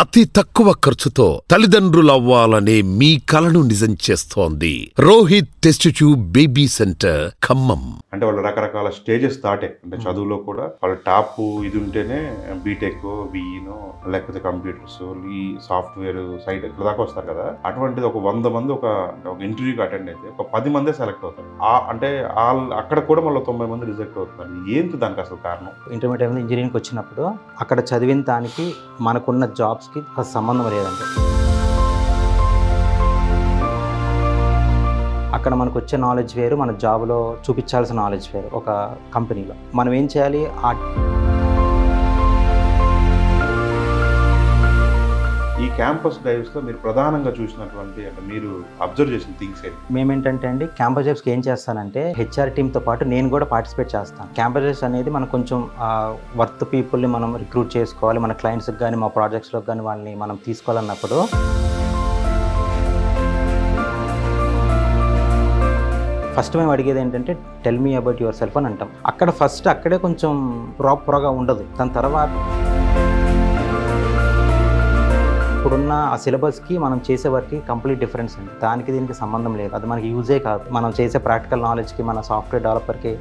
అతి తక్కువ ఖర్చుతో తల్లిదండ్రులవ్వాలనే మీ కలను నిజం చేస్తోంది Rohit test tube baby centre Khammam. అంటే వాళ్ళు రకరకాల స్టేజెస్ దాటే అంటే చదువులో కూడా వాళ్ళు టాప్ ఇది ఉంటేనే బీటెక్ బిఈనో లేకపోతే కంప్యూటర్స్ ఈ సాఫ్ట్వేర్ సైడ్ ఇక్కడ దాకా వస్తారు కదా. అటువంటిది ఒక 100 మంది ఒక ఇంటర్వ్యూకి అటెండ్ అయితే ఒక 10 మందే సెలెక్ట్ అవుతారు. అంటే అక్కడ కూడా మళ్ళీ 90 మంది రిజెక్ట్ అవుతున్నారు. ఏంటి దానికి అసలు కారణం? ఇంటర్మీడియట్ ఇంజనీరింగ్కి వచ్చినప్పుడు అక్కడ చదివిన దానికి మనకున్న జాబ్స్కి సంబంధం లేదండి. అక్కడ మనకు వచ్చే నాలెడ్జ్ వేరు, మన జాబ్లో చూపించాల్సిన నాలెడ్జ్ వేరు. ఒక కంపెనీలో మనం ఏం చేయాలి, ఈ క్యాంపస్ డ్రైవ్స్లో మీరు ప్రధానంగా చూసినటువంటి అంటే మీరు అబ్జర్వ్ చేసిన థింగ్స్ ఏంటి? మేమేంటంటే అండి క్యాంపస్ డ్రైవ్స్కి ఏం చేస్తానంటే హెచ్ఆర్ టీమ్తో పాటు నేను కూడా పార్టిసిపేట్ చేస్తాను. క్యాంపస్ డ్రైవ్స్ అనేది మనం కొంచెం వర్త్ పీపుల్ని మనం రిక్రూట్ చేసుకోవాలి, మన క్లయింట్స్కి కానీ మా ప్రాజెక్ట్స్లోకి కానీ వాళ్ళని మనం తీసుకోవాలన్నప్పుడు ఫస్ట్ మేము అడిగేది ఏంటంటే tell me about your self అని అంటాం. అక్కడ ఫస్ట్ అక్కడే కొంచెం ప్రాపర్గా ఉండదు. దాని తర్వాత ఇప్పుడున్న ఆ సిలబస్కి మనం చేసే వర్క్కి కంప్లీట్ డిఫరెన్స్ ఉంది. దానికి దీనికి సంబంధం లేదు. అది మనకి యూజే కాదు. మనం చేసే ప్రాక్టికల్ నాలెడ్జ్కి మన సాఫ్ట్వేర్ డెవలపర్కి.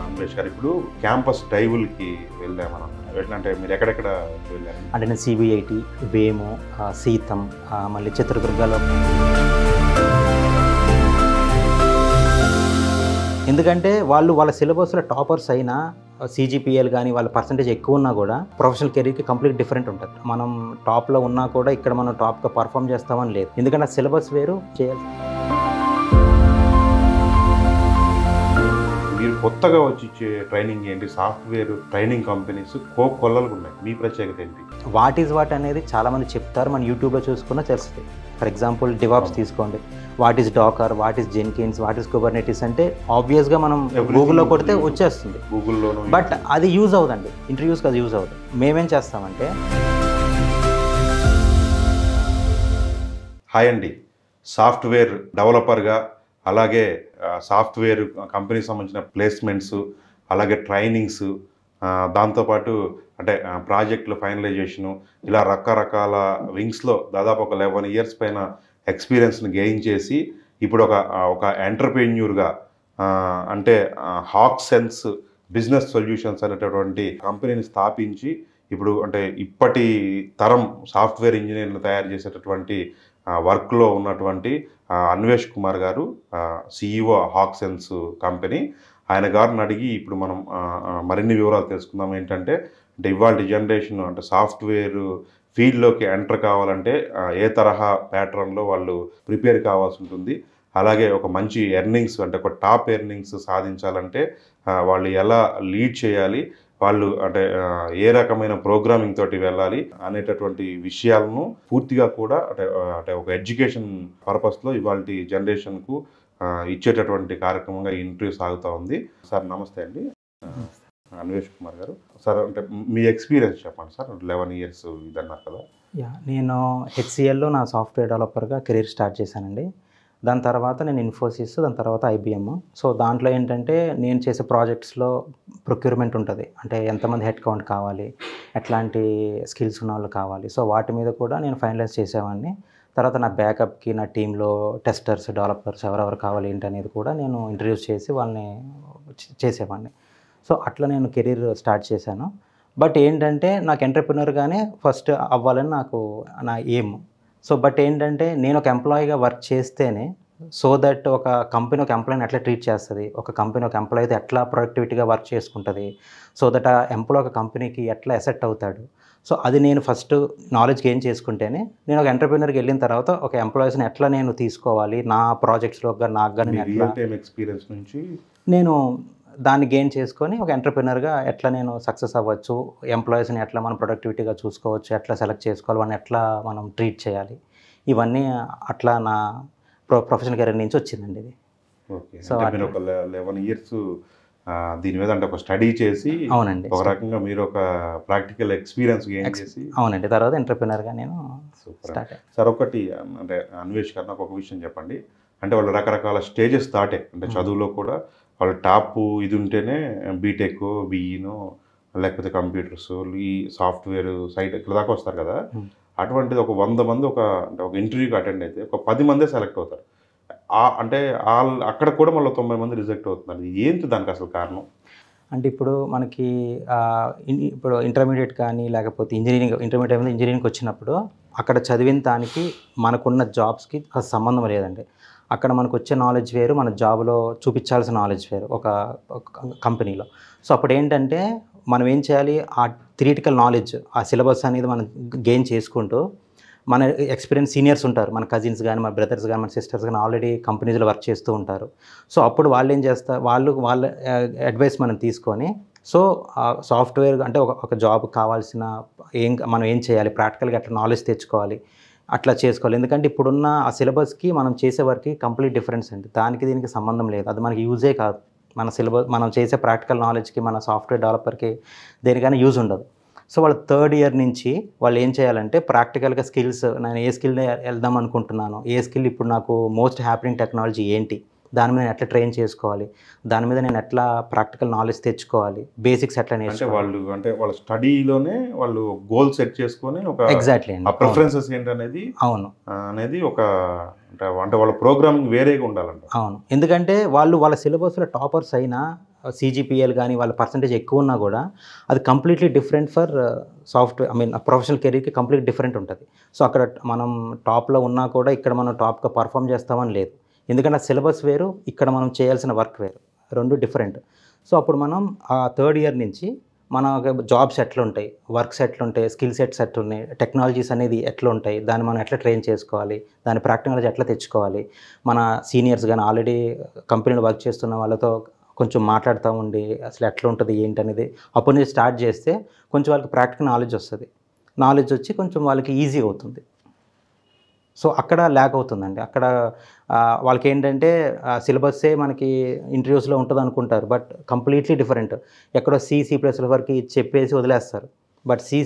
అంబేష్ గారు ఇప్పుడు క్యాంపస్ డ్రైవ్లకి వెళ్దాం మనం. అంటే మీరు ఎక్కడెక్కడ వెళ్ళారు? అంటే నేను సిబిఐటి, వేము, సీతం, మళ్ళీ చిత్రదుర్గలో. ఎందుకంటే వాళ్ళ సిలబస్లో టాపర్స్ అయినా సిజిపిఎల్ కానీ వాళ్ళ పర్సంటేజ్ ఎక్కువ ఉన్నా కూడా ప్రొఫెషనల్ కెరీర్కి కంప్లీట్ డిఫరెంట్ ఉంటుంది. మనం టాప్లో ఉన్నా కూడా ఇక్కడ మనం టాప్గా పర్ఫామ్ చేస్తామని లేదు. ఎందుకంటే ఆ సిలబస్ వేరు చేయాలి. మీరు కొత్తగా వచ్చి ఇచ్చే ట్రైనింగ్ ఏంటి? సాఫ్ట్వేర్ ట్రైనింగ్ కంపెనీస్ కొల్లలుగా ఉన్నాయి. మీ ప్రత్యేకత ఏంటి? వాట్ ఈజ్ వాట్ అనేది చాలామంది చెప్తారు, మన యూట్యూబ్లో చూసుకున్నా తెలుస్తుంది. ఫర్ ఎగ్జాంపుల్ డివాప్స్ తీసుకోండి. What is Docker, what is Jenkins, what is Kubernetes అంటే ఆబ్వియస్గా మనం గూగుల్లో కొడితే వచ్చేస్తుంది. గూగుల్లోనూ. బట్ అది యూజ్ అవుదండి, ఇంటర్వ్యూస్కి అది యూజ్ అవుతుంది. మేమేం చేస్తామంటే, హాయ్ అండి, సాఫ్ట్వేర్ డెవలపర్గా అలాగే సాఫ్ట్వేర్ కంపెనీకి సంబంధించిన ప్లేస్మెంట్స్ అలాగే ట్రైనింగ్స్ దాంతోపాటు అంటే ప్రాజెక్టుల ఫైనలైజేషను ఇలా రకరకాల వింగ్స్లో దాదాపు ఒక 11 years పైన ఎక్స్పీరియన్స్ని గెయిన్ చేసి ఇప్పుడు ఒక ఎంటర్ప్రెన్యూర్గా అంటే హాక్సెన్స్ బిజినెస్ సొల్యూషన్స్ అనేటటువంటి కంపెనీని స్థాపించి ఇప్పుడు అంటే ఇప్పటి తరం సాఫ్ట్వేర్ ఇంజనీర్లు తయారు చేసేటటువంటి వర్క్లో ఉన్నటువంటి అన్వేష్ కుమార్ గారు, సిఇఓ హాక్సెన్స్ కంపెనీ. ఆయన గారిని అడిగి ఇప్పుడు మనం మరిన్ని వివరాలు తెలుసుకుందాం. ఏంటంటే ఇవాళ జనరేషన్ అంటే సాఫ్ట్వేర్ ఫీల్డ్లోకి ఎంటర్ కావాలంటే ఏ తరహా ప్యాటర్న్లో వాళ్ళు ప్రిపేర్ కావాల్సి ఉంటుంది, అలాగే ఒక మంచి ఎర్నింగ్స్ అంటే ఒక టాప్ ఎర్నింగ్స్ సాధించాలంటే వాళ్ళు ఎలా లీడ్ చేయాలి, వాళ్ళు అంటే ఏ రకమైన ప్రోగ్రామింగ్ తోటి వెళ్ళాలి అనేటటువంటి విషయాలను పూర్తిగా కూడా అంటే ఒక ఎడ్యుకేషన్ పర్పస్లో ఇవాళ జనరేషన్కు ఇచ్చేటటువంటి కార్యక్రమంగా ఇంటర్వ్యూ సాగుతూ ఉంది. సార్ నమస్తే అండి. అన్వేష్ కుమార్ గారు సార్, అంటే మీ ఎక్స్పీరియన్స్ చెప్పండి సార్. 11 years ఇదన్నారు కదా. నేను హెచ్సిఎల్లో నా సాఫ్ట్వేర్ డెవలపర్గా కెరీర్ స్టార్ట్ చేశానండి. దాని తర్వాత నేను ఇన్ఫోసిస్, దాని తర్వాత ఐబిఎం. సో దాంట్లో ఏంటంటే నేను చేసే ప్రాజెక్ట్స్లో ప్రొక్యూర్మెంట్ ఉంటుంది. అంటే ఎంతమంది హెడ్ కౌంట్ కావాలి, ఎట్లాంటి స్కిల్స్ ఉన్న వాళ్ళు కావాలి. సో వాటి మీద కూడా నేను ఫైనలైజ్ చేసేవాడిని. తర్వాత నా బ్యాకప్కి నా టీంలో టెస్టర్స్, డెవలపర్స్ ఎవరెవరు కావాలి ఏంటి అనేది కూడా నేను ఇంట్రడ్యూస్ చేసి వాళ్ళని చేసేవాడిని. సో అట్లా నేను కెరీర్ స్టార్ట్ చేశాను. బట్ ఏంటంటే నాకు ఎంటర్ప్రెన్యూర్గానే ఫస్ట్ అవ్వాలని నా ఎయిమ్. సో బట్ ఏంటంటే నేను ఒక ఎంప్లాయీగా వర్క్ చేస్తేనే సో దట్ ఒక కంపెనీ ఒక ఎంప్లాయీని ఎట్లా ట్రీట్ చేస్తుంది, ఒక కంపెనీ ఒక ఎంప్లాయీతో ఎట్లా ప్రొడక్టివిటీగా వర్క్ చేసుకుంటుంది, సో దట్ ఆ ఎంప్లాయీ ఒక కంపెనీకి ఎట్లా అసెట్ అవుతాడు. సో అది నేను ఫస్ట్ నాలెడ్జ్ గెయిన్ చేసుకుంటేనే నేను ఒక ఎంటర్ప్రెన్యూర్కి వెళ్ళిన తర్వాత ఒక ఎంప్లాయీస్ని ఎట్లా నేను తీసుకోవాలి, నా ప్రాజెక్ట్స్లో నాకు కానీ ఎక్స్పీరియన్స్ నుంచి నేను దాన్ని గెయిన్ చేసుకొని ఒక ఎంటర్ప్రెన్యూర్గా ఎట్లా నేను సక్సెస్ అవ్వచ్చు, ఎంప్లాయీస్ని ఎట్లా మనం ప్రొడక్టివిటీగా చూసుకోవచ్చు, ఎట్లా సెలెక్ట్ చేసుకోవాలి, వాళ్ళని ఎట్లా మనం ట్రీట్ చేయాలి, ఇవన్నీ అట్లా నా ప్రొఫెషనల్ కెరీర్ నుంచి వచ్చిందండి ఇది. ఓకే. సో మీరు ఒక 11 years దీని మీద అంటే ఒక స్టడీ చేసి, అవునండి, ఒక రకంగా మీరు ఒక ప్రాక్టికల్ ఎక్స్పీరియన్స్ గెయిన్ చేసి, అవునండి, తర్వాత ఎంటర్ప్రెన్యూర్గా నేను స్టార్ట్. సార్ ఒకటి అంటే అన్వేష్ గారు నాకు ఒక విషయం చెప్పండి. అంటే వాళ్ళు రకరకాల స్టేజెస్ దాటే అంటే చదువులో కూడా వాళ్ళు టాప్ ఇది ఉంటేనే బీటెక్ బిఈనో లేకపోతే కంప్యూటర్స్, ఈ సాఫ్ట్వేర్ సైట్ ఇక్కడ దాకా వస్తారు కదా, అటువంటిది ఒక 100 మంది అంటే ఒక ఇంటర్వ్యూకి అటెండ్ అయితే ఒక 10 మందే సెలెక్ట్ అవుతారు. అంటే అక్కడ కూడా మళ్ళీ 90 మంది రిజెక్ట్ అవుతున్నారు. ఏంటి దానికి అసలు కారణం? అంటే ఇప్పుడు మనకి ఇప్పుడు ఇంటర్మీడియట్ కానీ లేకపోతే ఇంజనీరింగ్కి వచ్చినప్పుడు అక్కడ చదివిన దానికి మనకున్న జాబ్స్కి అసలు సంబంధం లేదండి. అక్కడ మనకు వచ్చే నాలెడ్జ్ వేరు, మన జాబ్లో చూపించాల్సిన నాలెడ్జ్ వేరు ఒక కంపెనీలో. సో అప్పుడు ఏంటంటే మనం ఏం చేయాలి, ఆ థియరిటికల్ నాలెడ్జ్, ఆ సిలబస్ అనేది మనం గెయిన్ చేసుకుంటూ, మన ఎక్స్పీరియన్స్ సీనియర్స్ ఉంటారు, మన కజిన్స్ కానీ, మన బ్రదర్స్ కానీ, మన సిస్టర్స్ కానీ ఆల్రెడీ కంపెనీస్లో వర్క్ చేస్తూ ఉంటారు. సో అప్పుడు వాళ్ళు ఏం చేస్తారు, వాళ్ళ అడ్వైస్ మనం తీసుకొని, సో సాఫ్ట్వేర్ అంటే ఒక జాబ్ కావాల్సిన మనం ఏం చేయాలి, ప్రాక్టికల్గా అట్లా నాలెడ్జ్ తెచ్చుకోవాలి, అట్లా చేసుకోవాలి. ఎందుకంటే ఇప్పుడున్న ఆ సిలబస్కి మనం చేసే వర్క్కి కంప్లీట్ డిఫరెన్స్ అండి. దానికి దీనికి సంబంధం లేదు, అది మనకి యూజే కాదు. మన సిలబస్ మనం చేసే ప్రాక్టికల్ నాలెడ్జ్కి మన సాఫ్ట్వేర్ డెవలపర్కి దేనికైనా యూజ్ ఉండదు. సో వాళ్ళు థర్డ్ ఇయర్ నుంచి వాళ్ళు ఏం చేయాలంటే ప్రాక్టికల్గా స్కిల్స్, నేను ఏ స్కిల్ వెళ్దాం అనుకుంటున్నాను, ఏ స్కిల్ ఇప్పుడు నాకు మోస్ట్ హ్యాపెనింగ్ టెక్నాలజీ ఏంటి, దాని మీద నేను ఎట్లా ట్రైన్ చేసుకోవాలి, దాని మీద నేను ఎట్లా ప్రాక్టికల్ నాలెడ్జ్ తెచ్చుకోవాలి, బేసిక్స్ ఎట్లా నేర్చుకోవాలి. అంటే వాళ్ళ స్టడీలోనే వాళ్ళు గోల్ సెట్ చేసుకొని ఒక ఎగ్జాక్ట్లీ అండి, ప్రిఫరెన్సెస్ ఏంటనేది అనేది ఒక అంటే వాళ్ళ ప్రోగ్రామింగ్ వేరేగా ఉండాలంట. అవును, ఎందుకంటే వాళ్ళ సిలబస్లో టాపర్స్ అయినా CGPL కానీ వాళ్ళ పర్సంటేజ్ ఎక్కువ ఉన్నా కూడా అది completely different for software professional కెరీర్కి కంప్లీట్ డిఫరెంట్ ఉంటుంది. సో అక్కడ మనం టాప్లో ఉన్నా కూడా ఇక్కడ మనం టాప్గా పర్ఫామ్ చేస్తామని లేదు, ఎందుకంటే ఆ సిలబస్ వేరు, ఇక్కడ మనం చేయాల్సిన వర్క్ వేరు, రెండు డిఫరెంట్. సో అప్పుడు మనం ఆ థర్డ్ ఇయర్ నుంచి మన జాబ్స్ ఎట్లుంటాయి, వర్క్స్ ఎట్లుంటాయి, స్కిల్ సెట్స్ ఎట్లున్నాయి, టెక్నాలజీస్ అనేది ఎట్లుంటాయి, దాన్ని మనం ఎట్లా ట్రైన్ చేసుకోవాలి, దాని ప్రాక్టికల్ నాలెడ్జ్ ఎట్లా తెచ్చుకోవాలి, మన సీనియర్స్ కానీ ఆల్రెడీ కంపెనీలో వర్క్ చేస్తున్న వాళ్ళతో కొంచెం మాట్లాడుతూ ఉండి అసలు ఎట్లా ఉంటుంది ఏంటి అనేది అప్పటి నుంచి స్టార్ట్ చేస్తే కొంచెం వాళ్ళకి ప్రాక్టికల్ నాలెడ్జ్ వస్తుంది, నాలెడ్జ్ వచ్చి కొంచెం వాళ్ళకి ఈజీ అవుతుంది. సో అక్కడ ల్యాక్ అవుతుందండి. అక్కడ వాళ్ళకి ఏంటంటే సిలబస్సే మనకి ఇంటర్వ్యూస్లో ఉంటుంది అనుకుంటారు, బట్ కంప్లీట్లీ డిఫరెంట్. ఎక్కడో C++ వరకు చెప్పేసి వదిలేస్తారు, బట్ C++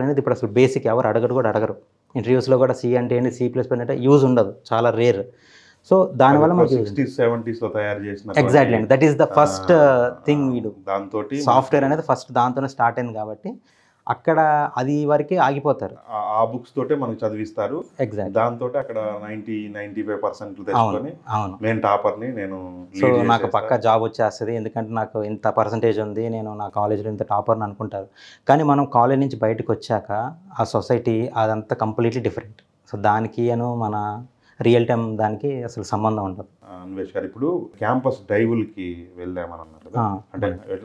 అనేది ఇప్పుడు అసలు బేసిక్ ఎవరు అడగరు. ఇంటర్వ్యూస్లో కూడా C అంటే ఏంటి, C++ అంటే యూజ్ ఉండదు, చాలా రేర్. సో దానివల్ల మనకి 60s 70s లో తయారు చేసిన ఎగ్జాక్ట్లీ అండి, that is the first thing వీడు. దాంతో సాఫ్ట్వేర్ అనేది ఫస్ట్ దాంతోనే స్టార్ట్ అయింది కాబట్టి అక్కడ అది వరకే ఆగిపోతారు. ఆ బుక్స్ తోటే మనకు చదివిస్తారు. ఎగ్జాక్ట్, దాంతో అక్కడ 90-95% తెచ్చుకొని నేను టాపర్ని, నేను సో నాకు పక్కా జాబ్ వచ్చేస్తుంది, ఎందుకంటే నాకు ఇంత పర్సంటేజ్ ఉంది, నేను నా కాలేజీలో ఇంత టాపర్ని అనుకుంటారు. కానీ మనం కాలేజ్ నుంచి బయటకు వచ్చాక ఆ సొసైటీ అదంతా కంప్లీట్లీ డిఫరెంట్. సో దానికి మన రియల్ టైం దానికి అసలు సంబంధం ఉండదు. అన్వేష్ గారు, ఇప్పుడు క్యాంపస్ డ్రైవ్లకి వెళ్ళామని అన్నారు కదా,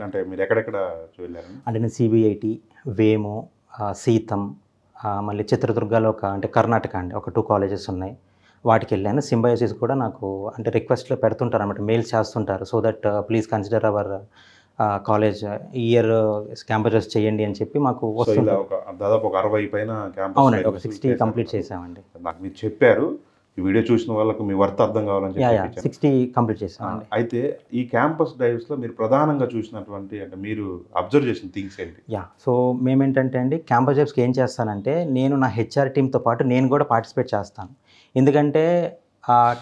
అంటే మీరు ఎక్కడెక్కడ వెళ్ళారు? అంటే నేను CBIT, వేమో, సీతం, మళ్ళీ చిత్రదుర్గలో అంటే కర్ణాటక అండి ఒక 2 కాలేజెస్ ఉన్నాయి, వాటికి వెళ్ళాను. సింబయోసిస్ కూడా నాకు అంటే రిక్వెస్ట్లో పెడుతుంటారు అన్నమాట, మెయిల్స్ చేస్తుంటారు, so that please consider hour college year campus చేయండి అని చెప్పి మాకు వస్తుంది. దాదాపు ఒక 60 పైన క్యాంపస్. అవునండి, ఒక 60 కంప్లీట్ చేసామండి. నాకు మీరు చెప్పారు, ఈ వీడియో చూసిన వాళ్ళకు మీ వర్త్ అర్థం కావాలని చెప్పి 60 కంప్లీట్ చేసామండి. అయితే ఈ క్యాంపస్ డ్రైవ్స్లో మీరు ప్రధానంగా చూసినటువంటి అంటే మీరు అబ్జర్వ్ చేసిన థింగ్స్ ఏంటి? సో మేమేంటంటే అండి, క్యాంపస్ డ్రైవ్స్కి ఏం చేస్తానంటే నేను నా HR టీమ్తో పాటు నేను కూడా పార్టిసిపేట్ చేస్తాను. ఎందుకంటే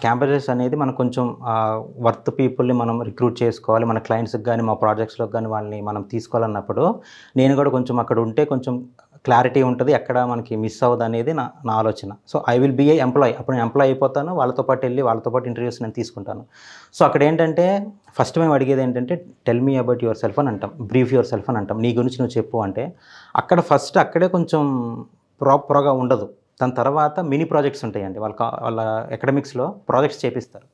క్యాంపస్ డ్రైవ్స్ అనేది మనం కొంచెం వర్త్ పీపుల్ని మనం రిక్రూట్ చేసుకోవాలి, మన క్లయింట్స్కి కానీ మా ప్రాజెక్ట్స్లోకి కానీ వాళ్ళని మనం తీసుకోవాలన్నప్పుడు నేను కూడా కొంచెం అక్కడ ఉంటే కొంచెం క్లారిటీ ఉంటుంది, ఎక్కడ మనకి మిస్ అవ్వదు అనేది నా ఆలోచన. So I will be a employee, అప్పుడు నేను ఎంప్లాయ్ అయిపోతాను, వాళ్ళతో పాటు వెళ్ళి వాళ్ళతో పాటు ఇంటర్వ్యూస్ నేను తీసుకుంటాను. సో అక్కడ ఏంటంటే ఫస్ట్ మేము అడిగేది ఏంటంటే tell me about your self అని అంటాం, బ్రీఫ్ యువర్ సెల్ఫ్ అని అంటాం, నీ గురించి నువ్వు చెప్పు అంటే అక్కడ ఫస్ట్ అక్కడే కొంచెం ప్రాపర్గా ఉండదు. దాని తర్వాత మినీ ప్రాజెక్ట్స్ ఉంటాయండి, వాళ్ళ అకాడమిక్స్లో ప్రాజెక్ట్స్ చేపిస్తారు.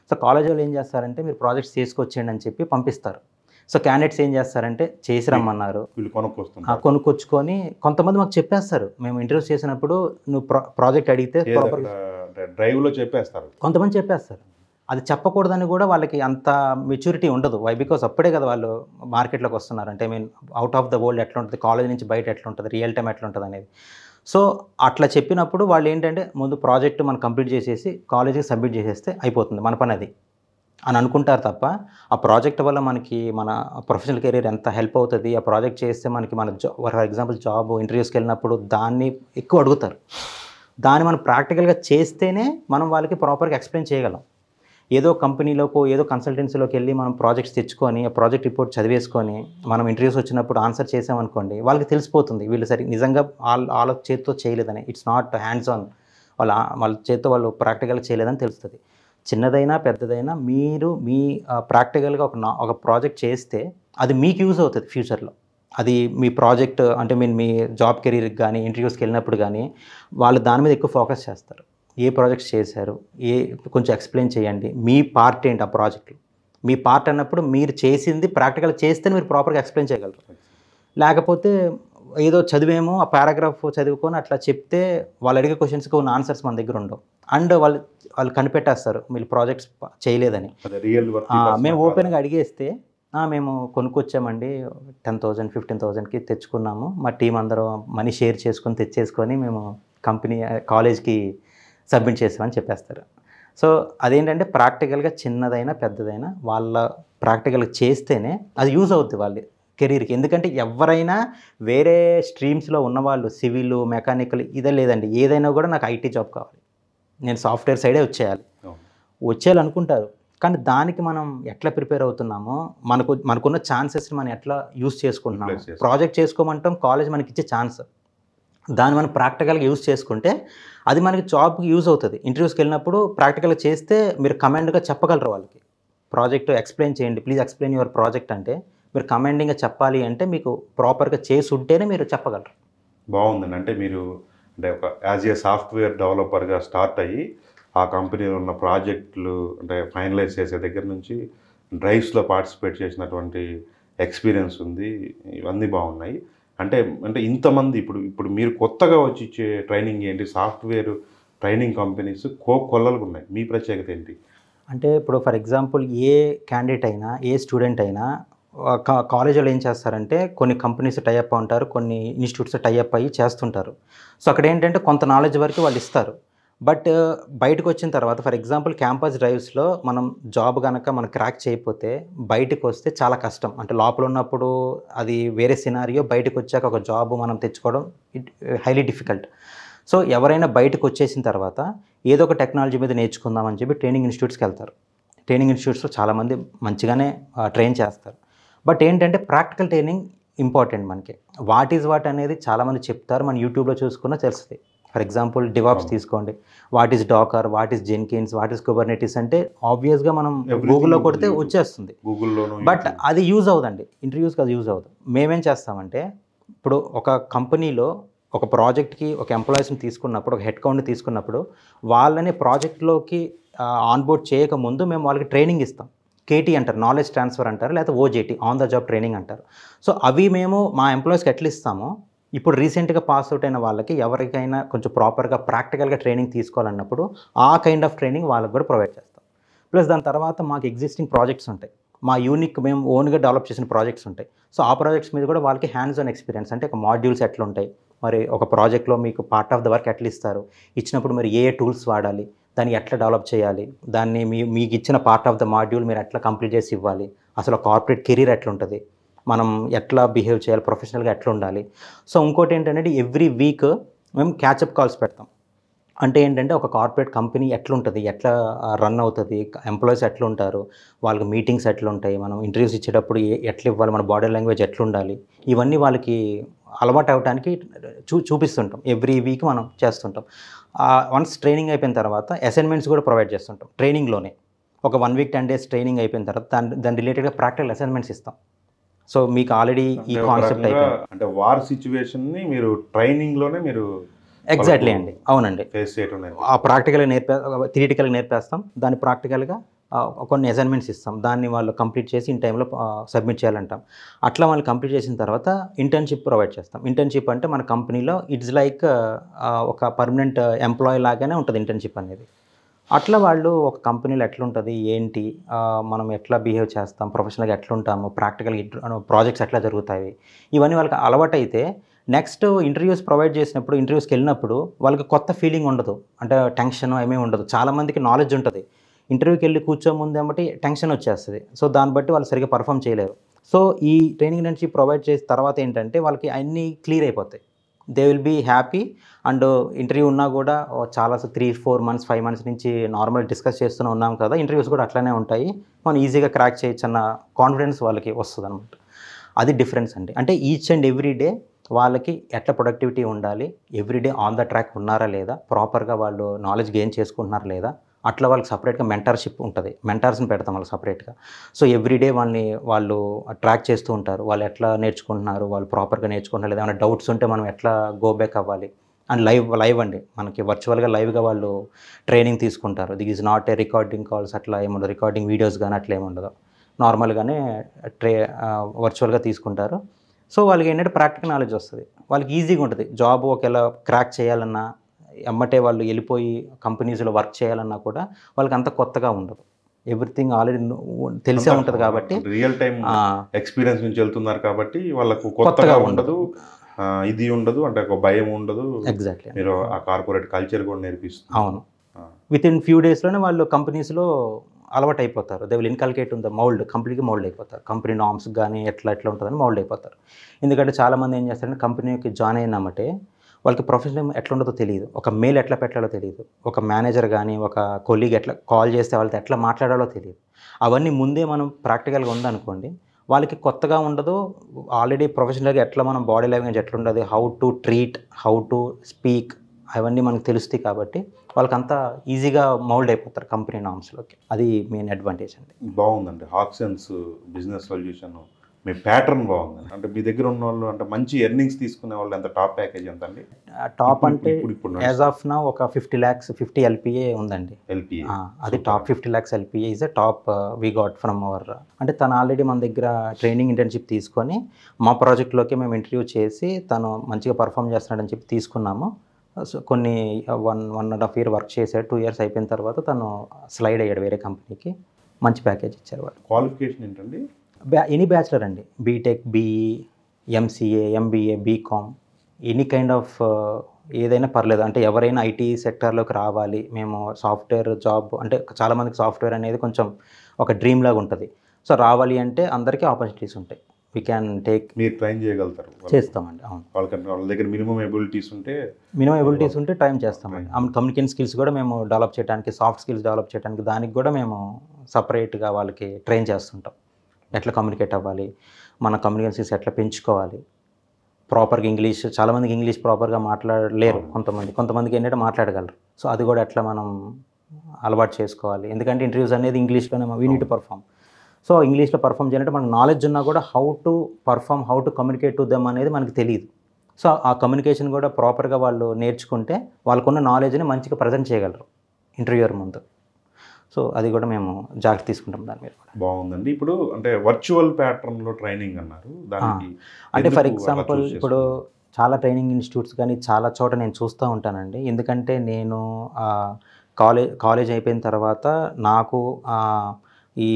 సో కాలేజ్ వాళ్ళు ఏం చేస్తారంటే మీరు ప్రాజెక్ట్స్ చేసుకొచ్చేయండి అని చెప్పి పంపిస్తారు. సో క్యాండిడేట్స్ ఏం చేస్తారంటే చేసి రమ్మన్నారు, కొనుక్కొచ్చుకొని కొంతమంది మాకు చెప్పేస్తారు, మేము ఇంటర్వ్యూస్ చేసినప్పుడు నువ్వు ప్రాజెక్ట్ అడిగితే డ్రైవ్లో చెప్పేస్తారు, కొంతమంది చెప్పేస్తారు. అది చెప్పకూడదని కూడా వాళ్ళకి అంత మెచ్యూరిటీ ఉండదు. వై బికాస్ అప్పుడే కదా వాళ్ళు మార్కెట్లోకి వస్తున్నారు. అంటే అవుట్ ఆఫ్ ద వరల్డ్ ఎట్లా ఉంటుంది, కాలేజ్ నుంచి బయట ఎట్లా ఉంటుంది, రియల్ టైం ఎట్లా ఉంటుంది అనేది. సో అట్లా చెప్పినప్పుడు వాళ్ళు ఏంటంటే ముందు ప్రాజెక్ట్ మనం కంప్లీట్ చేసేసి కాలేజీకి సబ్మిట్ చేసేస్తే అయిపోతుంది మన పని అది అని అనుకుంటారు తప్ప, ఆ ప్రాజెక్ట్ వల్ల మనకి మన ప్రొఫెషనల్ కెరీర్ ఎంత హెల్ప్ అవుతుంది, ఆ ప్రాజెక్ట్ చేస్తే మనకి మన ఫర్ ఎగ్జాంపుల్ జాబ్ ఇంటర్వ్యూస్కి వెళ్ళినప్పుడు దాన్ని ఎక్కువ అడుగుతారు. దాన్ని మనం ప్రాక్టికల్గా చేస్తేనే మనం వాళ్ళకి ప్రాపర్గా ఎక్స్ప్లెయిన్ చేయగలం. ఏదో కంపెనీలోకో ఏదో కన్సల్టెన్సీలోకి వెళ్ళి మనం ప్రాజెక్ట్స్ తెచ్చుకొని ఆ ప్రాజెక్ట్ రిపోర్ట్ చదివేసుకొని మనం ఇంటర్వ్యూస్ వచ్చినప్పుడు ఆన్సర్ చేసామనుకోండి, వాళ్ళకి తెలిసిపోతుంది వీళ్ళు సరి నిజంగా వాళ్ళ చేతితో చేయలేదని. ఇట్స్ నాట్ హ్యాండ్స్ ఆన్, వాళ్ళ చేతితో వాళ్ళు ప్రాక్టికల్గా చేయలేదని తెలుస్తుంది. చిన్నదైనా పెద్దదైనా మీరు మీ ప్రాక్టికల్గా ఒక ప్రాజెక్ట్ చేస్తే అది మీకు యూజ్ అవుతుంది ఫ్యూచర్లో. అది మీ ప్రాజెక్ట్ అంటే మీ జాబ్ కెరీర్కి కానీ ఇంటర్వ్యూస్కి వెళ్ళినప్పుడు కానీ వాళ్ళు దాని మీద ఎక్కువ ఫోకస్ చేస్తారు. ఏ ప్రాజెక్ట్స్ చేశారు, కొంచెం ఎక్స్ప్లెయిన్ చేయండి, మీ పార్ట్ ఏంటి ఆ ప్రాజెక్ట్లో. మీ పార్ట్ అన్నప్పుడు మీరు చేసింది ప్రాక్టికల్ చేస్తే మీరు ప్రాపర్గా ఎక్స్ప్లెయిన్ చేయగలరు. లేకపోతే ఏదో చదివేమో ఆ పారాగ్రాఫ్ చదువుకొని అట్లా చెప్తే వాళ్ళు అడిగే క్వశ్చన్స్కి ఉన్న ఆన్సర్స్ మన దగ్గర ఉండవు. అండ్ వాళ్ళు కనిపెట్టేస్తారు మీరు ప్రాజెక్ట్స్ చేయలేదని. మేము ఓపెన్గా అడిగేస్తే మేము కొనుక్కొచ్చామండి 10,000 15,000కి తెచ్చుకున్నాము, మా టీం అందరూ మనీ షేర్ చేసుకొని తెచ్చేసుకొని మేము కాలేజ్కి సబ్మిట్ చేసామని చెప్పేస్తారు. సో అదేంటంటే ప్రాక్టికల్గా చిన్నదైనా పెద్దదైనా వాళ్ళ ప్రాక్టికల్గా చేస్తేనే అది యూజ్ అవుతుంది వాళ్ళ కెరీర్కి. ఎందుకంటే ఎవరైనా వేరే స్ట్రీమ్స్లో ఉన్నవాళ్ళు సివిల్ మెకానికల్ ఇదే లేదండి, ఏదైనా కూడా నాకు ఐటీ జాబ్ కావాలి, నేను సాఫ్ట్వేర్ సైడే వచ్చేయాలనుకుంటారు. కానీ దానికి మనం ఎట్లా ప్రిపేర్ అవుతున్నామో, మనకున్న ఛాన్సెస్ని మనం ఎట్లా యూజ్ చేసుకుంటున్నాము. ప్రాజెక్ట్ చేసుకోమంటాం, కాలేజ్ మనకి ఇచ్చే ఛాన్స్, దాన్ని మనం ప్రాక్టికల్గా యూజ్ చేసుకుంటే అది మనకి జాబ్కి యూజ్ అవుతుంది. ఇంటర్వ్యూస్కి వెళ్ళినప్పుడు ప్రాక్టికల్గా చేస్తే మీరు కమాండ్గా చెప్పగలరు వాళ్ళకి, ప్రాజెక్ట్ ఎక్స్ప్లెయిన్ చేయండి, ప్లీజ్ ఎక్స్ప్లెయిన్ యువర్ ప్రాజెక్ట్ అంటే మీరు కమాండింగ్గా చెప్పాలి అంటే మీకు ప్రాపర్గా చేసి ఉంటేనే మీరు చెప్పగలరు. బాగుందండి. అంటే మీరు అంటే ఒక యాజ్ ఏ సాఫ్ట్వేర్ డెవలపర్గా స్టార్ట్ అయ్యి ఆ కంపెనీలో ఉన్న ప్రాజెక్టులు అంటే ఫైనలైజ్ చేసే దగ్గర నుంచి డ్రైవ్స్లో పార్టిసిపేట్ చేసినటువంటి ఎక్స్పీరియన్స్ ఉంది. ఇవన్నీ బాగున్నాయి. అంటే అంటే ఇంతమంది ఇప్పుడు మీరు కొత్తగా వచ్చి ఇచ్చే ట్రైనింగ్ ఏంటి? సాఫ్ట్వేర్ ట్రైనింగ్ కంపెనీస్ కొల్లలుగా ఉన్నాయి. మీ ప్రత్యేకత ఏంటి? అంటే ఇప్పుడు ఫర్ ఎగ్జాంపుల్ ఏ క్యాండిడేట్ అయినా ఏ స్టూడెంట్ అయినా కాలేజీలో ఏం చేస్తారంటే కొన్ని కంపెనీస్ టైఅప్ ఉంటారు, కొన్ని ఇన్స్టిట్యూట్స్ టైఅప్ అయ్యి చేస్తుంటారు. సో అక్కడ ఏంటంటే కొంత నాలెడ్జ్ వరకు వాళ్ళు ఇస్తారు. బట్ బయటకు వచ్చిన తర్వాత ఫర్ ఎగ్జాంపుల్ క్యాంపస్ డ్రైవ్స్లో మనం జాబ్ కనుక మనం క్రాక్ చేయకపోతే బయటకు వస్తే చాలా కష్టం. అంటే లోపల ఉన్నప్పుడు అది వేరే సినారియో, బయటకు వచ్చాక ఒక జాబ్ మనం తెచ్చుకోవడం హైలీ డిఫికల్ట్. సో ఎవరైనా బయటకు వచ్చేసిన తర్వాత ఏదో ఒక టెక్నాలజీ మీద నేర్చుకుందామని చెప్పి ట్రైనింగ్ ఇన్స్టిట్యూట్స్కి వెళ్తారు. ట్రైనింగ్ ఇన్స్టిట్యూట్స్లో చాలామంది మంచిగానే ట్రైన్ చేస్తారు. బట్ ఏంటంటే ప్రాక్టికల్ ట్రైనింగ్ ఇంపార్టెంట్ మనకి. వాట్ ఈజ్ వాట్ అనేది చాలామంది చెప్తారు, మన యూట్యూబ్లో చూసుకున్నా తెలుస్తుంది. ఫర్ ఎగ్జాంపుల్ డివాప్స్ తీసుకోండి, what is Docker, what is Jenkins, what is Kubernetes అంటే ఆబ్వియస్గా మనం గూగుల్లో కొడితే వచ్చేస్తుంది. బట్ అది యూజ్ అవుదండి, ఇంటర్వ్యూస్కి అది యూజ్ అవుతుంది. మేమేం చేస్తామంటే ఇప్పుడు ఒక కంపెనీలో ఒక ప్రాజెక్ట్కి ఒక ఎంప్లాయీస్ని తీసుకున్నప్పుడు, ఒక హెడ్ కౌంట్ని తీసుకున్నప్పుడు వాళ్ళని ప్రాజెక్ట్లోకి ఆన్బోర్డ్ చేయకముందు మేము వాళ్ళకి ట్రైనింగ్ ఇస్తాం. కేటీ అంటారు, నాలెడ్జ్ ట్రాన్స్ఫర్ అంటారు, లేదా OJT, on the job training అంటారు. సో అవి మేము మా ఎంప్లాయీస్కి ఎట్లా ఇస్తామో ఇప్పుడు రీసెంట్గా పాస్ అవుట్ అయిన వాళ్ళకి ఎవరికైనా కొంచెం ప్రాపర్గా ప్రాక్టికల్గా ట్రైనింగ్ తీసుకోవాలన్నప్పుడు ఆ కైండ్ ఆఫ్ ట్రైనింగ్ వాళ్ళకి కూడా ప్రొవైడ్ చేస్తాం. ప్లస్ దాని తర్వాత మాకు ఎగ్జిస్టింగ్ ప్రాజెక్ట్స్ ఉంటాయి, మా యూనిక్ మేము ఓన్గా డెవలప్ చేసిన ప్రాజెక్ట్స్ ఉంటాయి. సో ఆ ప్రాజెక్ట్స్ మీద కూడా వాళ్ళకి హ్యాండ్స్ ఆన్ ఎక్స్పీరియన్స్, అంటే ఒక మాడ్యూల్స్ ఎట్లా ఉంటాయి, మరి ఒక ప్రాజెక్ట్లో మీకు పార్ట్ ఆఫ్ ద వర్క్ ఎట్లా ఇస్తారు, ఇచ్చినప్పుడు మీరు ఏ టూల్స్ వాడాలి, దాన్ని ఎట్లా డెవలప్ చేయాలి, దాన్ని మీకు ఇచ్చిన పార్ట్ ఆఫ్ ద మాడ్యూల్ మీరు ఎట్లా కంప్లీట్ చేసి ఇవ్వాలి, అసలు కార్పొరేట్ కెరీర్ ఎట్లా ఉంటుంది, మనం ఎట్లా బిహేవ్ చేయాలి, ప్రొఫెషనల్గా ఎట్లా ఉండాలి. సో ఇంకోటి ఏంటంటే ఎవ్రీ వీక్ మేము క్యాచప్ కాల్స్ పెడతాం. అంటే ఏంటంటే ఒక కార్పొరేట్ కంపెనీ ఎట్లుంటుంది, ఎట్లా రన్ అవుతుంది, ఎంప్లాయీస్ ఎట్లా ఉంటారు, వాళ్ళకి మీటింగ్స్ ఎట్లా ఉంటాయి, మనం ఇంటర్వ్యూస్ ఇచ్చేటప్పుడు ఎట్లా ఇవ్వాలి, మన బాడీ లాంగ్వేజ్ ఎట్లా ఉండాలి, ఇవన్నీ వాళ్ళకి అలవాటు అవ్వడానికి చూపిస్తుంటాం. ఎవ్రీ వీక్ మనం చేస్తుంటాం. వన్స్ ట్రైనింగ్ అయిపోయిన తర్వాత అసైన్మెంట్స్ కూడా ప్రొవైడ్ చేస్తుంటాం. ట్రైనింగ్లోనే ఒక 1 వీక్ 10 డేస్ ట్రైనింగ్ అయిపోయిన తర్వాత దాని రిలేటెడ్గా ప్రాక్టికల్ అసైన్మెంట్స్ ఇస్తాం. సో మీకు ఆల్రెడీ ఈ కాన్సెప్ట్ అయిపోయింది. అంటే వార్ సిచ్యువేషన్ని మీరు ట్రైనింగ్లోనే మీరు ఎగ్జాక్ట్లీ అండి, అవునండి. ఫేస్ చేయడం ఆ ప్రాక్టికల్గా థియరిటికల్గా నేర్పేస్తాం, దాన్ని ప్రాక్టికల్గా కొన్ని అసైన్మెంట్స్ ఇస్తాం, దాన్ని వాళ్ళు కంప్లీట్ చేసి ఇన్ టైంలో సబ్మిట్ చేయాలంటాం. అట్లా వాళ్ళు కంప్లీట్ చేసిన తర్వాత ఇంటర్న్షిప్ ప్రొవైడ్ చేస్తాం. ఇంటర్న్షిప్ అంటే మన కంపెనీలో ఇట్స్ లైక్ ఒక పర్మనెంట్ ఎంప్లాయీ లాగానే ఉంటుంది ఇంటర్న్షిప్ అనేది. అట్లా వాళ్ళు ఒక కంపెనీలో ఎట్లుంటుంది ఏంటి, మనం ఎట్లా బిహేవ్ చేస్తాం, ప్రొఫెషనల్గా ఎట్లా ఉంటాము, ప్రాక్టికల్ ప్రాజెక్ట్స్ ఎట్లా జరుగుతాయి, ఇవన్నీ వాళ్ళకి అలవాటు అయితే నెక్స్ట్ ఇంటర్వ్యూస్ ప్రొవైడ్ చేసినప్పుడు, ఇంటర్వ్యూస్కి వెళ్ళినప్పుడు వాళ్ళకి కొత్త ఫీలింగ్ ఉండదు, అంటే టెన్షన్ ఏమీ ఉండదు. చాలామందికి నాలెడ్జ్ ఉంటుంది, ఇంటర్వ్యూకి వెళ్ళి కూర్చోముందు ఏమంటే టెన్షన్ వచ్చేస్తుంది. సో దాన్ని బట్టి వాళ్ళు సరిగ్గా పర్ఫామ్ చేయలేరు. సో ఈ ట్రైనింగ్ నుంచి ప్రొవైడ్ చేసిన తర్వాత ఏంటంటే వాళ్ళకి అన్నీ క్లియర్ అయిపోతాయి. They will be happy. And interview ఉన్నా కూడా చాలా 3-4 మంత్స్ 5 మంత్స్ నుంచి నార్మల్ డిస్కస్ చేస్తూనే ఉన్నాం కదా, ఇంటర్వ్యూస్ కూడా అట్లానే ఉంటాయి, మనం ఈజీగా క్రాక్ చేయొచ్చు అన్న కాన్ఫిడెన్స్ వాళ్ళకి వస్తుంది అనమాట. అది డిఫరెన్స్ అండి. అంటే ఈచ్ అండ్ ఎవ్రీ డే వాళ్ళకి ఎట్లా ప్రొడక్టివిటీ ఉండాలి, ఎవ్రీడే ఆన్ ద ట్రాక్ ఉన్నారా లేదా, ప్రాపర్గా వాళ్ళు నాలెడ్జ్ గెయిన్ చేసుకుంటున్నారా లేదా, అట్లా వాళ్ళకి సపరేట్గా మెంటర్షిప్ ఉంటుంది, మెంటర్స్ని పెడతాం వాళ్ళకి సపరేట్గా. సో ఎవ్రీడే వాళ్ళు ట్రాక్ చేస్తూ ఉంటారు, వాళ్ళు ఎట్లా నేర్చుకుంటున్నారు, వాళ్ళు ప్రాపర్గా నేర్చుకుంటున్నారు లేదా, ఏమైనా డౌట్స్ ఉంటే మనం ఎట్లా గో బ్యాక్ అవ్వాలి. అండ్ లైవ్ అండి, మనకి వర్చువల్గా లైవ్గా వాళ్ళు ట్రైనింగ్ తీసుకుంటారు. This is not a recording calls అట్లా ఏముండదు, రికార్డింగ్ వీడియోస్ కానీ అట్లా ఏముండదు, నార్మల్గానే వర్చువల్గా తీసుకుంటారు. సో వాళ్ళకి ఏంటంటే ప్రాక్టికల్ నాలెడ్జ్ వస్తుంది, వాళ్ళకి ఈజీగా ఉంటుంది. జాబ్ ఒకవేళ క్రాక్ చేయాలన్నా, ఎమ్మటే వాళ్ళు వెళ్ళిపోయి కంపెనీస్లో వర్క్ చేయాలన్నా కూడా వాళ్ళకి అంత కొత్తగా ఉండదు, ఎవ్రీథింగ్ ఆల్రెడీ తెలిసే ఉంటుంది కాబట్టి, రియల్ టైం ఎక్స్పీరియన్స్ నుంచి వెళ్తున్నారు కాబట్టి వాళ్ళకు కొత్తగా ఉండదు, ఇది ఉండదు, అంటే ఒక భయం ఉండదు. ఎగ్జాక్ట్లీ, మీరు ఆ కార్పొరేట్ కల్చర్ కూడా నేర్పిస్తారు. అవును. వితిన్ ఫ్యూ డేస్లోనే వాళ్ళు కంపెనీస్లో అలవాటు అయిపోతారు. దే విల్ ఇన్కల్కేట్ ఉంది మౌల్డ్, కంప్లీట్గా మౌల్డ్ అయిపోతారు. కంపెనీ నామ్స్ కానీ ఎట్లా ఉంటుందని మౌల్డ్ అయిపోతారు. ఎందుకంటే చాలామంది ఏం చేస్తారంటే కంపెనీకి జాయిన్ అయినామంటే వాళ్ళకి ప్రొఫెషనల్ ఎట్లా ఉండదో తెలియదు, ఒక మెయిల్ ఎట్లా పెట్టాలో తెలియదు, ఒక మేనేజర్ కానీ ఒక కొలీగ్ ఎట్లా కాల్ చేస్తే వాళ్ళతో ఎట్లా మాట్లాడాలో తెలియదు. అవన్నీ ముందే మనం ప్రాక్టికల్గా ఉందనుకోండి, వాళ్ళకి కొత్తగా ఉండదు. ఆల్రెడీ ప్రొఫెషనల్గా ఎట్లా మనం బాడీ లాంగ్వేజ్ ఎట్లా ఉండదు, how to treat, how to speak, అవన్నీ మనకు తెలుస్తాయి కాబట్టి వాళ్ళకంతా ఈజీగా మౌల్డ్ అయిపోతారు కంపెనీ నామ్స్లోకి. అది మెయిన్ అడ్వాంటేజ్ అండి. బాగుందండి. హాక్సెన్స్ బిజినెస్ సొల్యూషన్ మీ ప్యాటర్న్ బాగుందండి. అంటే మీ దగ్గర ఉన్న వాళ్ళు అంటే మంచి ఎర్నింగ్స్ తీసుకునే వాళ్ళు ఎంత, టాప్ ప్యాకేజ్ ఎంత అండి? టాప్ అంటే యాజ్ ఆఫ్ నౌ ఒక 50 lakhs 50 LPA ఉందండి. LPA అది top 50 lakhs LPA is a top we got from our. అంటే తను ఆల్రెడీ మన దగ్గర ట్రైనింగ్ ఇంటర్న్షిప్ తీసుకొని మా ప్రాజెక్ట్లోకి మేము ఇంటర్వ్యూ చేసి తను మంచిగా పర్ఫామ్ చేస్తున్నాడని చెప్పి తీసుకున్నాము. సో కొన్ని 1.5 year వర్క్ చేశాడు, 2 years అయిపోయిన తర్వాత తను స్లైడ్ అయ్యాడు వేరే కంపెనీకి, మంచి ప్యాకేజ్ ఇచ్చారు వాళ్ళు. క్వాలిఫికేషన్ ఏంటండి? ఎనీ బ్యాచులర్ అండి, BTech, BE, MCA, MBA, BCom, any kind of ఏదైనా పర్లేదు. అంటే ఎవరైనా ఐటీ సెక్టార్లోకి రావాలి, మేము సాఫ్ట్వేర్ జాబ్ అంటే చాలామందికి సాఫ్ట్వేర్ అనేది కొంచెం ఒక డ్రీమ్ లాగా ఉంటుంది. సో రావాలి అంటే అందరికీ ఆపర్చునిటీస్ ఉంటాయి, వీ క్యాన్ టేక్. మీరు ట్రైన్ చేయగలుగుతారు? చేస్తామండి, అవును. వాళ్ళ దగ్గర మినిమం ఎబిలిటీస్ ఉంటే ట్రైన్ చేస్తామండి. కమ్యూనికేషన్ స్కిల్స్ కూడా మేము డెవలప్ చేయడానికి, సాఫ్ట్ స్కిల్స్ డెవలప్ చేయడానికి దానికి కూడా మేము సపరేట్గా వాళ్ళకి ట్రైన్ చేస్తుంటాం. ఎట్లా కమ్యూనికేట్ అవ్వాలి, మన కమ్యూనికేషన్ స్కిల్స్ ఎట్లా పెంచుకోవాలి, ప్రాపర్గా ఇంగ్లీష్, చాలామందికి ఇంగ్లీష్ ప్రాపర్గా మాట్లాడలేరు, కొంతమందికి ఏంటంటే మాట్లాడగలరు. సో అది కూడా ఎట్లా మనం అలవాటు చేసుకోవాలి, ఎందుకంటే ఇంటర్వ్యూస్ అనేది ఇంగ్లీష్లోనే we need to perform. So ఇంగ్లీష్లో పర్ఫామ్ చేయాలంటే మనకు నాలెడ్జ్ ఉన్నా కూడా how to perform, how to communicate to them అనేది మనకు తెలియదు. సో ఆ కమ్యూనికేషన్ కూడా ప్రాపర్గా వాళ్ళు నేర్చుకుంటే వాళ్ళకున్న నాలెడ్జ్ని మంచిగా ప్రజెంట్ చేయగలరు ఇంటర్వ్యూయర్ ముందు. సో అది కూడా మేము జాగ్రత్త తీసుకుంటాం దాని మీద. బాగుందండి. ఇప్పుడు అంటే వర్చువల్ ప్యాటర్న్లో ట్రైనింగ్ అన్నారు, దానికి అంటే ఫర్ ఎగ్జాంపుల్ ఇప్పుడు చాలా ట్రైనింగ్ ఇన్స్టిట్యూట్స్ కానీ చాలా చోట నేను చూస్తూ ఉంటానండి. ఎందుకంటే నేను కాలేజ్ అయిపోయిన తర్వాత నాకు ఈ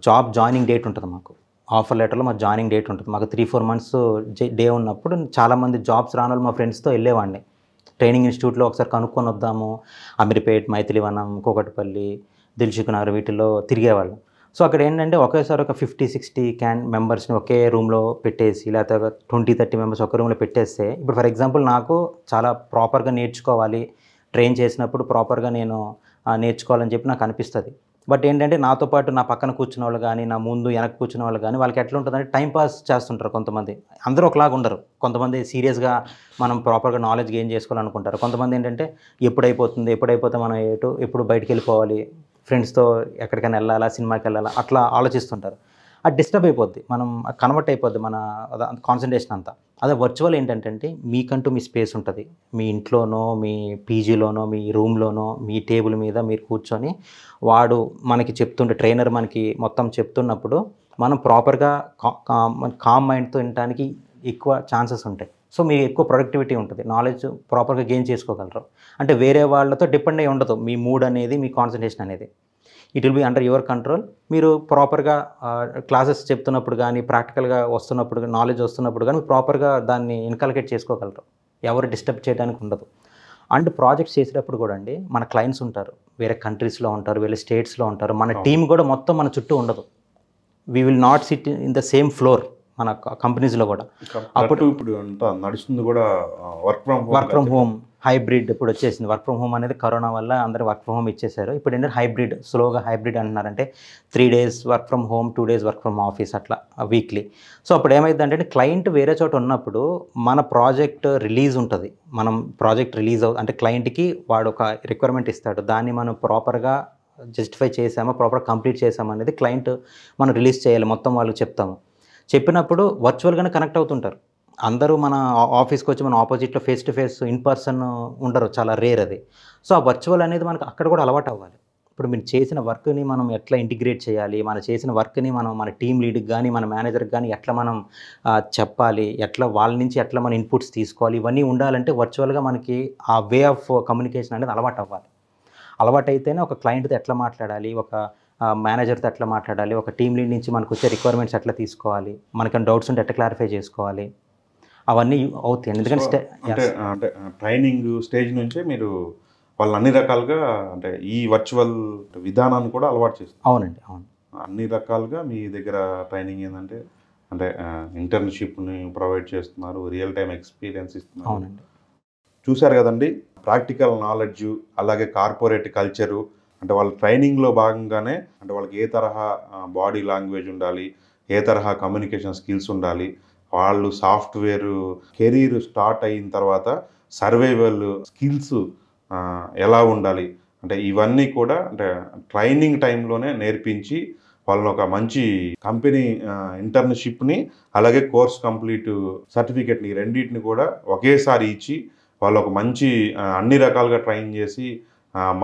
జాబ్ జాయినింగ్ డేట్ ఉంటుంది, మాకు ఆఫర్ లెటర్లో మా జాయినింగ్ డేట్ ఉంటుంది. మాకు 3-4 months డే ఉన్నప్పుడు చాలామంది జాబ్స్ రాని వాళ్ళు మా ఫ్రెండ్స్తో వెళ్ళేవాడిని ట్రైనింగ్ ఇన్స్టిట్యూట్లో. ఒకసారి కనుక్కొని వద్దాము, అమీర్పేట్, మైథిలివనం, కూకట్పల్లి, దిల్సుఖ్నగర్ వీటిలో తిరిగేవాళ్ళం. సో అక్కడ ఏంటంటే ఒకేసారి ఒక 50-60 మెంబర్స్ని ఒకే రూమ్లో పెట్టేసి, లేకపోతే ఒక 20-30 మెంబర్స్ ఒక రూమ్లో పెట్టేస్తే, ఇప్పుడు ఫర్ ఎగ్జాంపుల్ నాకు చాలా ప్రాపర్గా నేర్చుకోవాలి, ట్రైన్ చేసినప్పుడు ప్రాపర్గా నేను నేర్చుకోవాలని చెప్పి నాకు అనిపిస్తుంది. బట్ ఏంటంటే నాతో పాటు నా పక్కన కూర్చున్న వాళ్ళు కానీ, నా ముందు వెనక్కి కూర్చున్న వాళ్ళు కానీ, వాళ్ళకి ఎట్లా ఉంటుందంటే టైం పాస్ చేస్తుంటారు. కొంతమంది అందరూ ఒకలాగా ఉండరు, కొంతమంది సీరియస్గా మనం ప్రాపర్గా నాలెడ్జ్ గెయిన్ చేసుకోవాలనుకుంటారు. కొంతమంది ఏంటంటే ఎప్పుడైపోతే మనం ఎప్పుడు బయటికి వెళ్ళిపోవాలి, ఫ్రెండ్స్తో ఎక్కడికైనా వెళ్ళాలా, సినిమాకి వెళ్ళాలా, అట్లా ఆలోచిస్తుంటారు. అది డిస్టర్బ్ అయిపోద్ది, మనం కన్వర్ట్ అయిపోద్ది మన కాన్సన్ట్రేషన్ అంతా. అదే వర్చువల్ ఏంటంటే మీకంటూ మీ స్పేస్ ఉంటుంది, మీ ఇంట్లోనో, మీ పీజీలోనో, మీ రూమ్లోనో, మీ టేబుల్ మీద మీరు కూర్చొని వాడు మనకి చెప్తుంటే, ట్రైనర్ మనకి మొత్తం చెప్తున్నప్పుడు మనం ప్రాపర్గా కామ్ మైండ్తో వినడానికి ఎక్కువ ఛాన్సెస్ ఉంటాయి. సో మీకు ఎక్కువ ప్రొడక్టివిటీ ఉంటుంది, నాలెడ్జ్ ప్రాపర్గా గెయిన్ చేసుకోగలరు. అంటే వేరే వాళ్ళతో డిపెండ్ అయ్యి ఉండదు మీ మూడ్ అనేది, మీ కాన్సన్ట్రేషన్ అనేది. It will be under your control. మీరు ప్రాపర్గా క్లాసెస్ చెప్తున్నప్పుడు కానీ, ప్రాక్టికల్గా వస్తున్నప్పుడు, నాలెడ్జ్ వస్తున్నప్పుడు కానీ ప్రాపర్గా దాన్ని ఇన్కల్కేట్ చేసుకోగలరు, ఎవరు డిస్టర్బ్ చేయడానికి ఉండదు. అండ్ ప్రాజెక్ట్స్ చేసేటప్పుడు కూడా అండి, మన క్లయింట్స్ ఉంటారు, వేరే కంట్రీస్లో ఉంటారు, వేరే స్టేట్స్లో ఉంటారు, మన టీం కూడా మొత్తం మన చుట్టూ ఉండదు. We will not SIT in the same floor. మన కంపెనీస్లో కూడా. అప్పుడు ఇప్పుడు అంతా నడుస్తుంది కూడా వర్క్ ఫ్రమ్ హోమ్ హైబ్రిడ్ ఇప్పుడు వచ్చేసింది. వర్క్ ఫ్రమ్ హోమ్ అనేది కరోనా వల్ల అందరూ వర్క్ ఫ్రమ్ హోమ్ ఇచ్చేసారు. ఇప్పుడు ఏంటంటే హైబ్రిడ్, స్లోగా హైబ్రిడ్ అంటున్నారంటే 3 days work from home, 2 days work from office అట్లా వీక్లీ. సో అప్పుడు ఏమైందంటే క్లయింట్ వేరే చోట ఉన్నప్పుడు మన ప్రాజెక్ట్ రిలీజ్ ఉంటుంది. మనం ప్రాజెక్ట్ రిలీజ్ అంటే క్లయింట్కి వాడు ఒక రిక్వైర్మెంట్ ఇస్తాడు, దాన్ని మనం ప్రాపర్గా జస్టిఫై చేసామా, ప్రాపర్గా కంప్లీట్ చేసామా అనేది క్లయింట్ మనం రిలీజ్ చేయాలి, మొత్తం వాళ్ళకి చెప్తాము. చెప్పినప్పుడు వర్చువల్గానే కనెక్ట్ అవుతుంటారు అందరూ. మన ఆఫీస్కి వచ్చి మన ఆపోజిట్లో face to face in person ఉండరు, చాలా రేర్ అది. సో ఆ వర్చువల్ అనేది మనకు అక్కడ కూడా అలవాటు అవ్వాలి. ఇప్పుడు మీరు చేసిన వర్క్ని మనం ఎట్లా ఇంటిగ్రేట్ చేయాలి, మనం చేసిన వర్క్ని మనం మన టీమ్ లీడ్కి కానీ మన మేనేజర్కి కానీ ఎట్లా మనం చెప్పాలి, ఎట్లా వాళ్ళ నుంచి ఎట్లా మన ఇన్పుట్స్ తీసుకోవాలి, ఇవన్నీ ఉండాలంటే వర్చువల్గా మనకి ఆ వే ఆఫ్ కమ్యూనికేషన్ అనేది అలవాటు అవ్వాలి. అలవాటు అయితేనే ఒక క్లయింట్తో ఎట్లా మాట్లాడాలి, ఒక మేనేజర్తో ఎట్లా మాట్లాడాలి, ఒక టీమ్ లీడ్ నుంచి మనకు వచ్చే రిక్వైర్మెంట్స్ ఎట్లా తీసుకోవాలి, మనకి డౌట్స్ ఉంటే ఎట్లా క్లారిఫై చేసుకోవాలి, అవన్నీ అవుతాయి. ఎందుకంటే అంటే ట్రైనింగ్ స్టేజ్ నుంచే మీరు వాళ్ళని అన్ని రకాలుగా అంటే ఈ వర్చువల్ విధానాన్ని కూడా అలవాటు చేస్తారు. అవునండి, అవును. అన్ని రకాలుగా మీ దగ్గర ట్రైనింగ్ ఏంటంటే అంటే ఇంటర్న్షిప్ని ప్రొవైడ్ చేస్తున్నారు, రియల్ టైం ఎక్స్పీరియన్స్ ఇస్తున్నారు. అవునండి. చూశారు కదండి, ప్రాక్టికల్ నాలెడ్జ్ అలాగే కార్పొరేట్ కల్చరు, అంటే వాళ్ళ ట్రైనింగ్లో భాగంగానే అంటే వాళ్ళకి ఏ తరహా బాడీ లాంగ్వేజ్ ఉండాలి, ఏ తరహా కమ్యూనికేషన్ స్కిల్స్ ఉండాలి, వాళ్ళు సాఫ్ట్వేర్ కెరీర్ స్టార్ట్ అయిన తర్వాత సర్వైవల్ స్కిల్స్ ఎలా ఉండాలి, అంటే ఇవన్నీ కూడా అంటే ట్రైనింగ్ టైంలోనే నేర్పించి వాళ్ళని ఒక మంచి కంపెనీ ఇంటర్న్షిప్ని అలాగే కోర్స్ కంప్లీట్ సర్టిఫికెట్ని రెండింటిని కూడా ఒకేసారి ఇచ్చి వాళ్ళు ఒక మంచి అన్ని రకాలుగా ట్రైన్ చేసి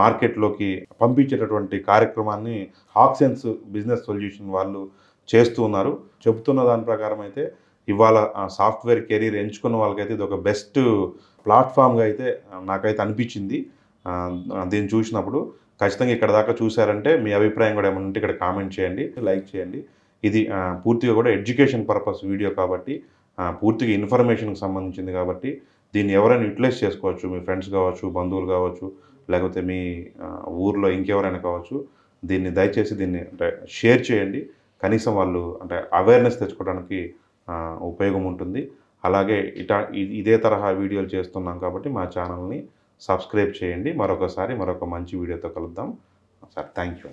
మార్కెట్లోకి పంపించేటటువంటి కార్యక్రమాన్ని హాక్సెన్స్ బిజినెస్ సొల్యూషన్ వాళ్ళు చేస్తూ ఉన్నారు. చెబుతున్న దాని ప్రకారం అయితే ఇవాళ సాఫ్ట్వేర్ కెరీర్ ఎంచుకున్న వాళ్ళకైతే ఇది ఒక బెస్ట్ ప్లాట్ఫామ్గా అయితే నాకైతే అనిపించింది. దీన్ని చూసినప్పుడు ఖచ్చితంగా ఇక్కడ దాకా చూసారంటే మీ అభిప్రాయం కూడా ఏమైనా ఉంటే ఇక్కడ కామెంట్ చేయండి, లైక్ చేయండి. ఇది పూర్తిగా కూడా ఎడ్యుకేషన్ పర్పస్ వీడియో కాబట్టి పూర్తిగా ఇన్ఫర్మేషన్కి సంబంధించింది కాబట్టి దీన్ని ఎవరైనా యూటిలైజ్ చేసుకోవచ్చు. మీ ఫ్రెండ్స్ కావచ్చు, బంధువులు కావచ్చు, లేకపోతే మీ ఊర్లో ఇంకెవరైనా కావచ్చు. దీన్ని దయచేసి దీన్ని అంటే షేర్ చేయండి. కనీసం వాళ్ళు అంటే అవేర్నెస్ తెచ్చుకోవడానికి ఉపయోగం ఉంటుంది. అలాగే ఇదే తరహా వీడియోలు చేస్తున్నాం కాబట్టి మా ఛానల్ని సబ్స్క్రైబ్ చేయండి. మరొక మంచి వీడియోతో కలుద్దాం సార్. Thank you.